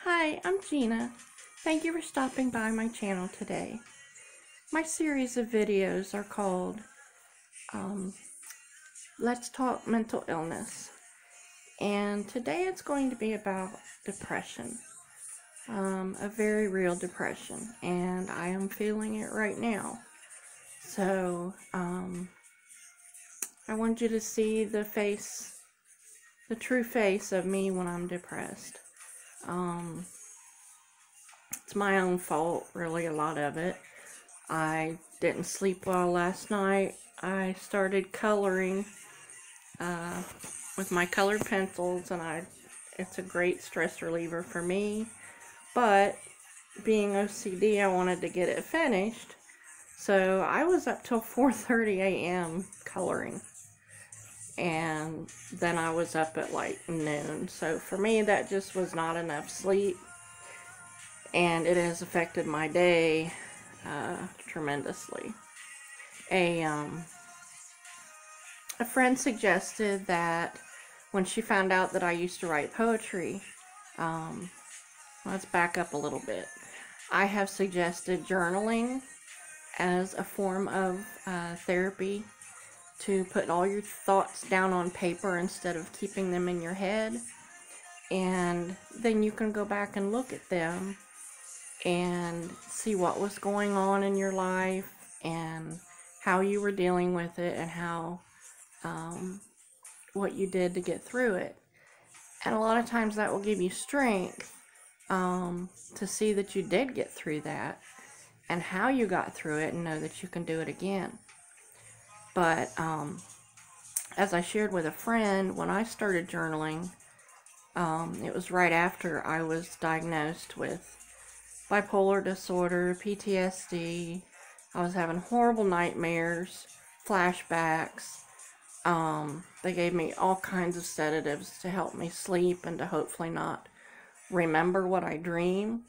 Hi, I'm Gina. Thank you for stopping by my channel today. My series of videos are called Let's Talk Mental Illness. And today it's going to be about depression. A very real depression. And I am feeling it right now. So, I want you to see the true face of me when I'm depressed. It's my own fault, really, a lot of it. I didn't sleep well last night. I started coloring with my colored pencils, and it's a great stress reliever for me. But being OCD, I wanted to get it finished. So I was up till 4:30 a.m. coloring. And then I was up at like noon. So for me, that just was not enough sleep. And it has affected my day tremendously. A friend suggested that when she found out that I used to write poetry, let's back up a little bit. I have suggested journaling as a form of therapy, to put all your thoughts down on paper instead of keeping them in your head. And then you can go back and look at them and see what was going on in your life and how you were dealing with it and how what you did to get through it. And a lot of times that will give you strength to see that you did get through that and how you got through it, and know that you can do it again. But as I shared with a friend, when I started journaling, it was right after I was diagnosed with bipolar disorder, PTSD. I was having horrible nightmares, flashbacks. They gave me all kinds of sedatives to help me sleep and to hopefully not remember what I dream.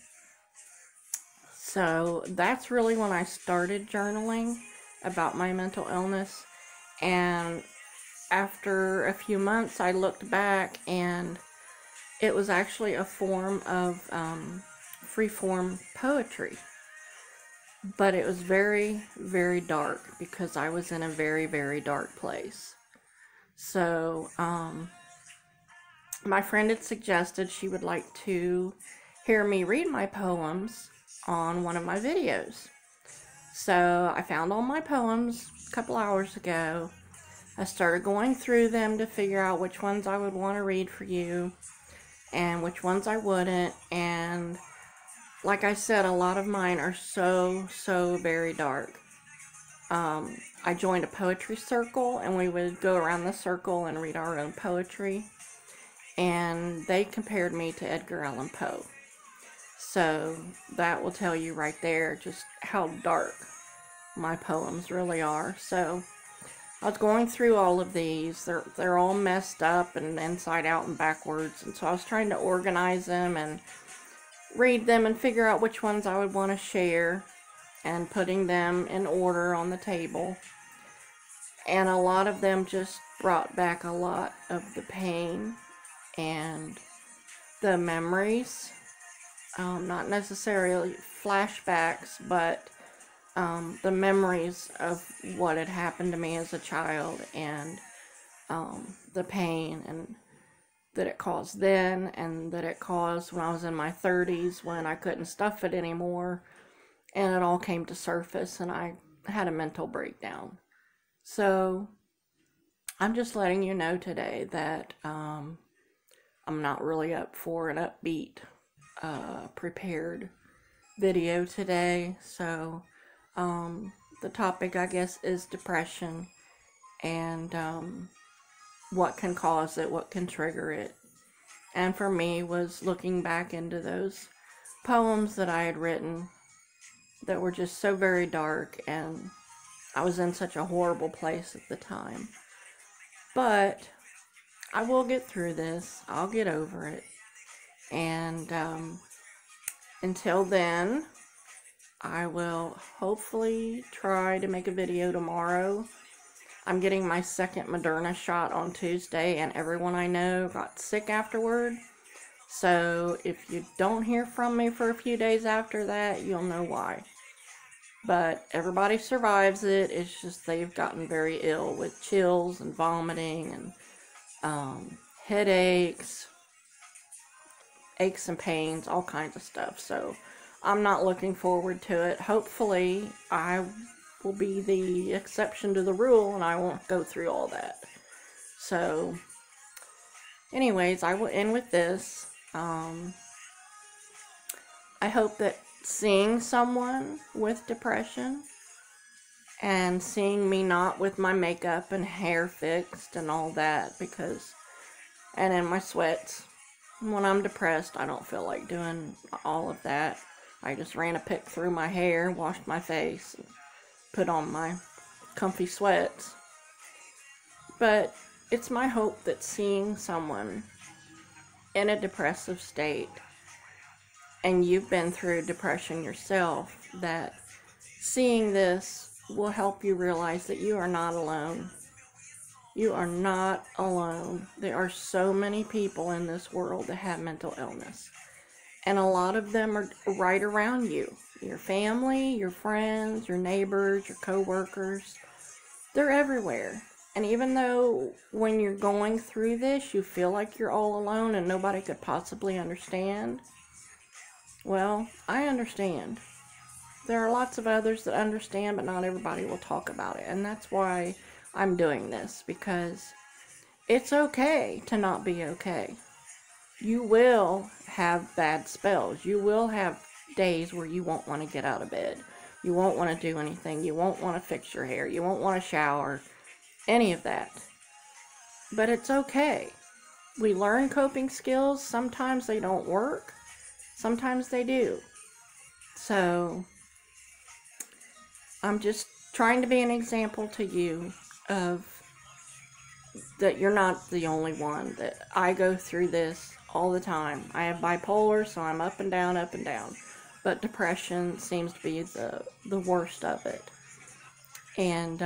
So that's really when I started journaling about my mental illness. And after a few months, I looked back, and it was actually a form of free-form poetry. But it was very, very dark, because I was in a very, very dark place. So, my friend had suggested she would like to hear me read my poems on one of my videos. So, I found all my poems a couple hours ago. I started going through them to figure out which ones I would want to read for you and which ones I wouldn't. And like I said, a lot of mine are so very dark. I joined a poetry circle, and we would go around the circle and read our own poetry. And they compared me to Edgar Allan Poe. So that will tell you right there just how dark my poems really are. So I was going through all of these. They're all messed up and inside out and backwards. And so I was trying to organize them and read them and figure out which ones I would want to share, and putting them in order on the table. And a lot of them just brought back a lot of the pain and the memories. Not necessarily flashbacks, but the memories of what had happened to me as a child, and the pain and that it caused then, and that it caused when I was in my 30s, when I couldn't stuff it anymore, and it all came to surface, and I had a mental breakdown. So I'm just letting you know today that I'm not really up for an upbeat prepared video today. So the topic, I guess, is depression, and what can cause it, what can trigger it. And for me, was looking back into those poems that I had written that were just so very dark, and I was in such a horrible place at the time. But I will get through this. I'll get over it. And until then, I will hopefully try to make a video tomorrow. I'm getting my second Moderna shot on Tuesday, and everyone I know got sick afterward. So if you don't hear from me for a few days after that, you'll know why. But everybody survives it. It's just they've gotten very ill with chills and vomiting and headaches, aches and pains, all kinds of stuff. So I'm not looking forward to it. Hopefully I will be the exception to the rule and I won't go through all that. So anyways, I will end with this. I hope that seeing someone with depression and seeing me not with my makeup and hair fixed and all that, and in my sweats, when I'm depressed, I don't feel like doing all of that. I just ran a pick through my hair, washed my face, and put on my comfy sweats. But it's my hope that seeing someone in a depressive state, and you've been through depression yourself, that seeing this will help you realize that you are not alone. You are not alone. There are so many people in this world that have mental illness. And a lot of them are right around you. Your family, your friends, your neighbors, your co-workers. They're everywhere. And even though when you're going through this, you feel like you're all alone and nobody could possibly understand, well, I understand. There are lots of others that understand, but not everybody will talk about it. And that's why I'm doing this, because it's okay to not be okay. You will have bad spells. You will have days where you won't want to get out of bed. You won't want to do anything. You won't want to fix your hair. You won't want to shower. Any of that. But it's okay. We learn coping skills. Sometimes they don't work. Sometimes they do. So I'm just trying to be an example to you of that you're not the only one. That I go through this all the time. I have bipolar, so I'm up and down, up and down. But depression seems to be the worst of it. And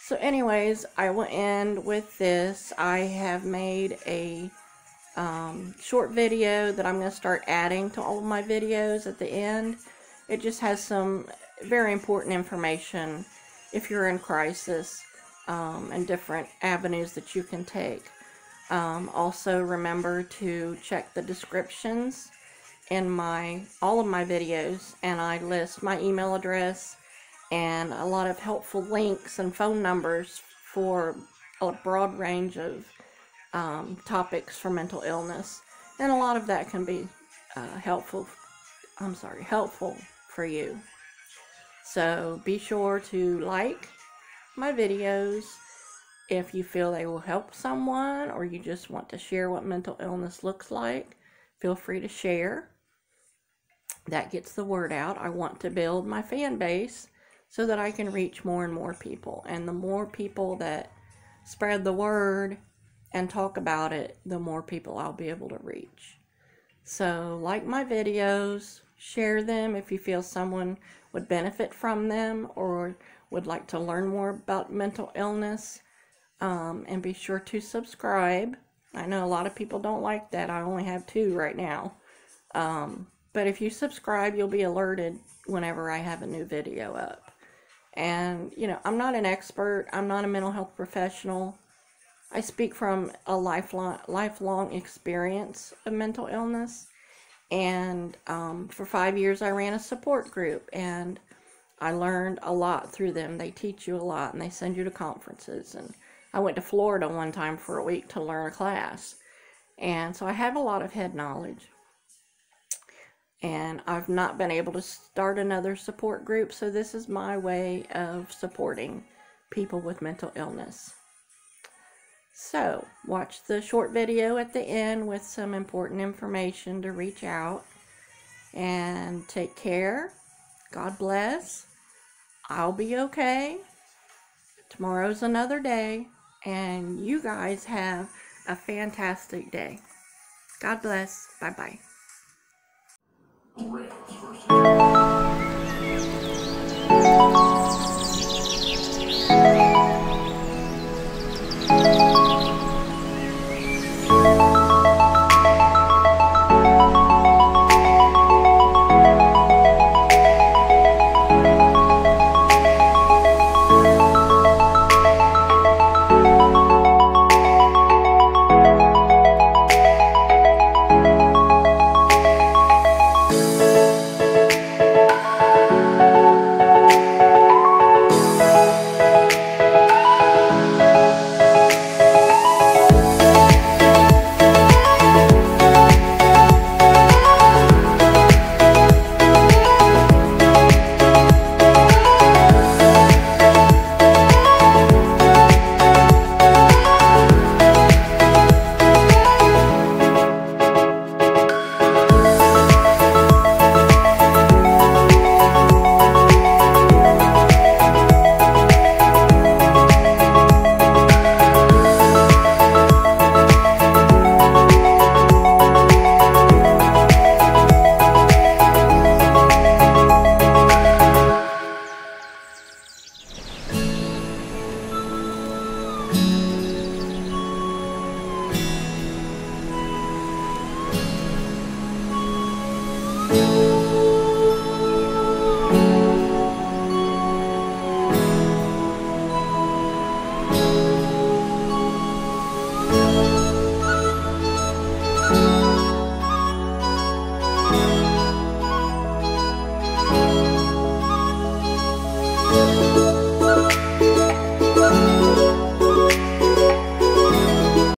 so anyways, I will end with this. I have made a short video that I'm going to start adding to all of my videos at the end. It just has some very important information if you're in crisis, and different avenues that you can take. Also remember to check the descriptions in all of my videos, and I list my email address and a lot of helpful links and phone numbers for a broad range of topics for mental illness, and a lot of that can be helpful for you. So be sure to like my videos if you feel they will help someone, or you just want to share what mental illness looks like. Feel free to share. That gets the word out. I want to build my fan base so that I can reach more and more people, and the more people that spread the word and talk about it, the more people I'll be able to reach. So like my videos, share them if you feel someone would benefit from them or would like to learn more about mental illness, and be sure to subscribe. I know a lot of people don't like that. I only have 2 right now, but if you subscribe, you'll be alerted whenever I have a new video up. And you know, I'm not an expert. I'm not a mental health professional. I speak from a lifelong experience of mental illness. And for 5 years I ran a support group, and I learned a lot through them. They teach you a lot, and they send you to conferences. And I went to Florida one time for a week to learn a class. And so I have a lot of head knowledge. And I've not been able to start another support group, so this is my way of supporting people with mental illness. So, watch the short video at the end with some important information to reach out. And take care. God bless. I'll be okay. Tomorrow's another day. And you guys have a fantastic day. God bless. Bye-bye.